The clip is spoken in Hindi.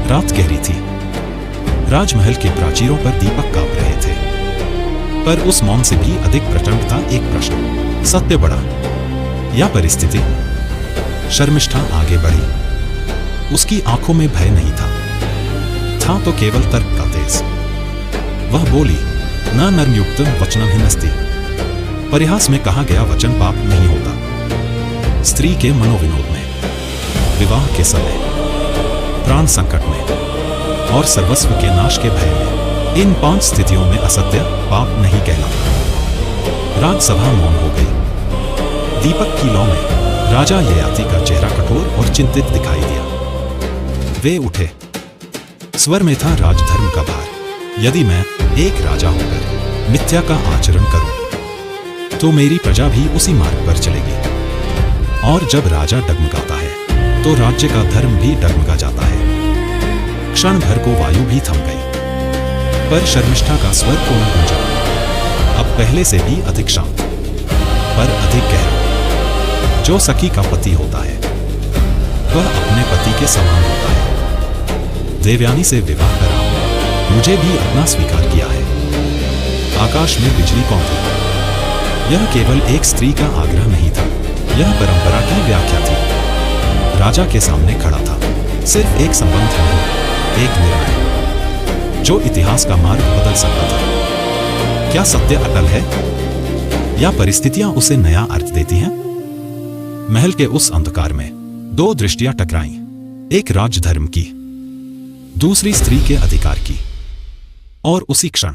रात गहरी थी। राजमहल के प्राचीरों पर दीपक कांप रहे थे, पर उस मौन से भी अधिक प्रचंड था एक प्रश्न, सत्य बड़ा या परिस्थिति? शर्मिष्ठा आगे बढ़ी। उसकी आंखों में भय नहीं था तो केवल तर्क का तेज। वह बोली, न नर्मयुक्तम वचनम हिनस्ति। परिहास में कहा गया वचन पाप नहीं होता। स्त्री के मनोविनोद में, विवाह के समय, प्राण संकट में और सर्वस्व के नाश के भय में, इन 5 स्थितियों में असत्य पाप नहीं कहलाता। राजसभा मौन हो गई। दीपक की लौ में राजा ययाति का चेहरा कठोर और चिंतित दिखाई दिया। वे उठे। स्वर में था राजधर्म का भार। यदि मैं एक राजा होकर मिथ्या का आचरण करूं, तो मेरी प्रजा भी उसी मार्ग पर चलेगी। और जब राजा डगमगाता है तो राज्य का धर्म भी डगमगा जाता है। क्षण भर को वायु भी थम गई, पर शर्मिष्ठा का स्वर को न गूंजा। अब पहले से भी अधिक शांत, पर अधिक गहरा। जो सखी का पति होता है वह अपने पति के समान होता है। देवयानी से विवाह करा, मुझे भी अपना स्वीकार किया है। आकाश में बिजली कौन थी? यह केवल एक स्त्री का आग्रह नहीं था, यह परंपरा की व्याख्या थी। राजा के सामने खड़ा था सिर्फ एक संबंध नहीं, एक निर्णय जो इतिहास का मार्ग बदल सकता था। क्या सत्य अटल है या परिस्थितियां उसे नया अर्थ देती हैं? महल के उस अंधकार में 2 दृष्टियां टकराईं, एक राजधर्म की, दूसरी स्त्री के अधिकार की। और उसी क्षण